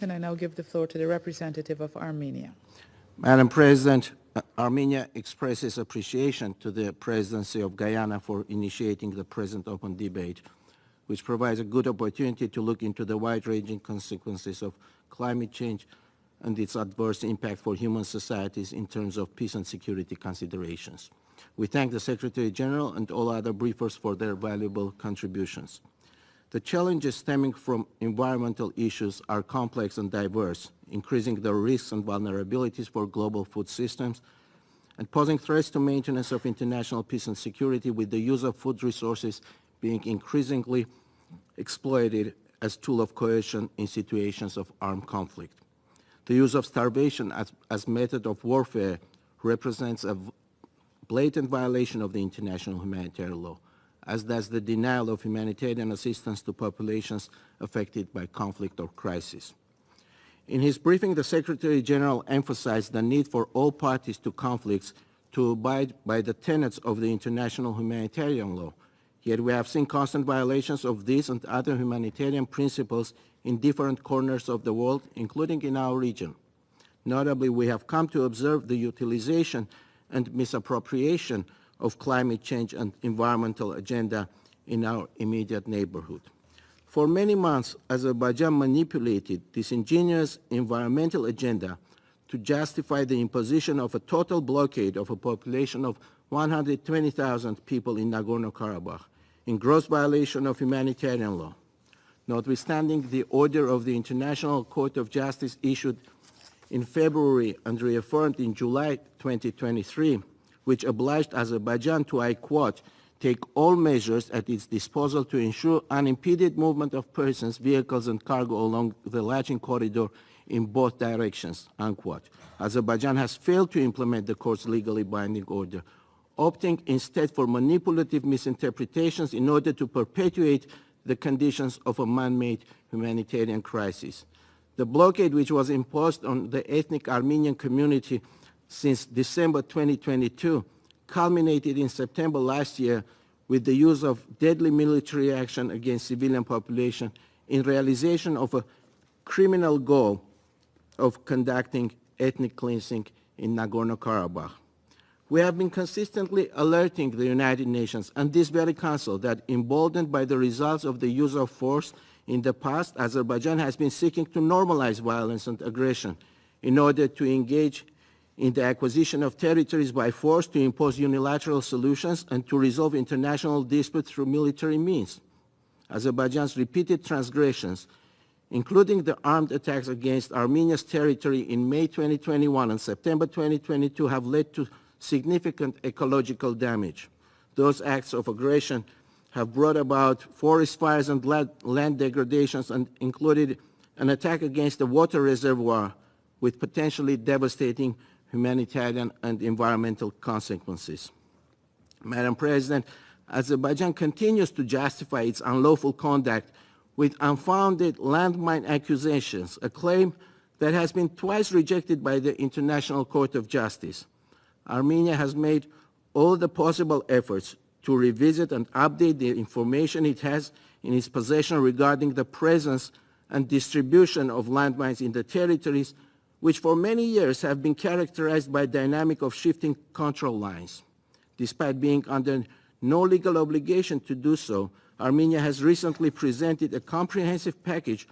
President, and I now give the floor to the representative of Armenia. Madam President, Armenia expresses appreciation to the Presidency of Guyana for initiating the present open debate, which provides a good opportunity to look into the wide-ranging consequences of climate change and its adverse impact for human societies in terms of peace and security considerations. We thank the Secretary General and all other briefers for their valuable contributions. The challenges stemming from environmental issues are complex and diverse, increasing the risks and vulnerabilities for global food systems and posing threats to maintenance of international peace and security, with the use of food resources being increasingly exploited as a tool of coercion in situations of armed conflict. The use of starvation as method of warfare represents a blatant violation of the international humanitarian law, as does the denial of humanitarian assistance to populations affected by conflict or crisis. In his briefing, the Secretary General emphasized the need for all parties to conflicts to abide by the tenets of the international humanitarian law. Yet we have seen constant violations of these and other humanitarian principles in different corners of the world, including in our region. Notably, we have come to observe the utilization and misappropriation of climate change and environmental agenda in our immediate neighborhood. For many months, Azerbaijan manipulated this ingenious environmental agenda to justify the imposition of a total blockade of a population of 120,000 people in Nagorno-Karabakh, in gross violation of humanitarian law. Notwithstanding the order of the International Court of Justice issued in February and reaffirmed in July 2023, which obliged Azerbaijan to, I quote, take all measures at its disposal to ensure unimpeded movement of persons, vehicles, and cargo along the Lachin corridor in both directions, unquote. Azerbaijan has failed to implement the court's legally binding order, opting instead for manipulative misinterpretations in order to perpetuate the conditions of a man-made humanitarian crisis. The blockade, which was imposed on the ethnic Armenian community since December 2022, culminated in September last year with the use of deadly military action against civilian population in realization of a criminal goal of conducting ethnic cleansing in Nagorno-Karabakh. We have been consistently alerting the United Nations and this very Council that, emboldened by the results of the use of force in the past, Azerbaijan has been seeking to normalize violence and aggression in order to engage in the acquisition of territories by force, to impose unilateral solutions, and to resolve international disputes through military means. Azerbaijan's repeated transgressions, including the armed attacks against Armenia's territory in May 2021 and September 2022, have led to significant ecological damage. Those acts of aggression have brought about forest fires and land degradations, and included an attack against a water reservoir with potentially devastating humanitarian and environmental consequences. Madam President, Azerbaijan continues to justify its unlawful conduct with unfounded landmine accusations, a claim that has been twice rejected by the International Court of Justice. Armenia has made all the possible efforts to revisit and update the information it has in its possession regarding the presence and distribution of landmines in the territories, which for many years have been characterized by a dynamic of shifting control lines. Despite being under no legal obligation to do so, Armenia has recently presented a comprehensive package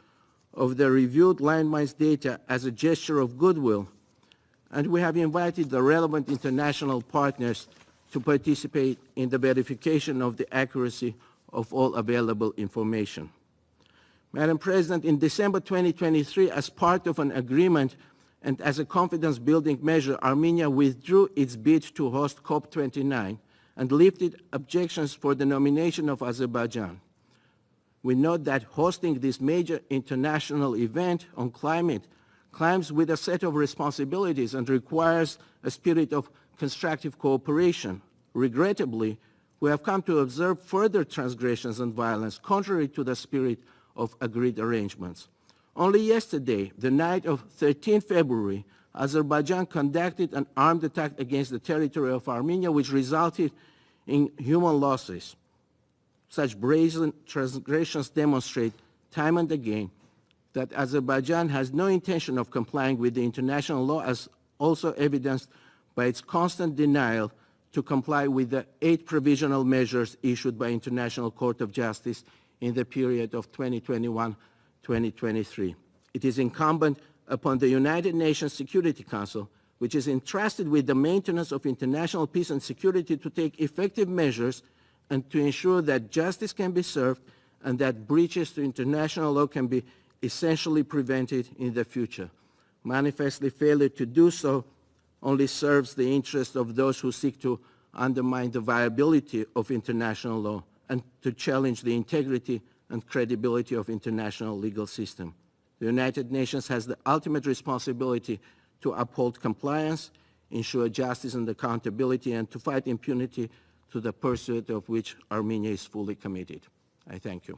of the reviewed landmines data as a gesture of goodwill, and we have invited the relevant international partners to participate in the verification of the accuracy of all available information. Madam President, in December 2023, as part of an agreement and as a confidence-building measure, Armenia withdrew its bid to host COP29 and lifted objections for the nomination of Azerbaijan. We note that hosting this major international event on climate comes with a set of responsibilities and requires a spirit of constructive cooperation. Regrettably, we have come to observe further transgressions and violence contrary to the spirit of agreed arrangements. Only yesterday, the night of 13 February, Azerbaijan conducted an armed attack against the territory of Armenia, which resulted in human losses. Such brazen transgressions demonstrate time and again that Azerbaijan has no intention of complying with the international law, as also evidenced by its constant denial to comply with the 8 provisional measures issued by International Court of Justice in the period of 2021-2023. It is incumbent upon the United Nations Security Council, which is entrusted with the maintenance of international peace and security, to take effective measures and to ensure that justice can be served and that breaches to international law can be essentially prevented in the future. Manifestly, failure to do so only serves the interest of those who seek to undermine the viability of international law and to challenge the integrity and credibility of international legal system. The United Nations has the ultimate responsibility to uphold compliance, ensure justice and accountability, and to fight impunity, to the pursuit of which Armenia is fully committed. I thank you.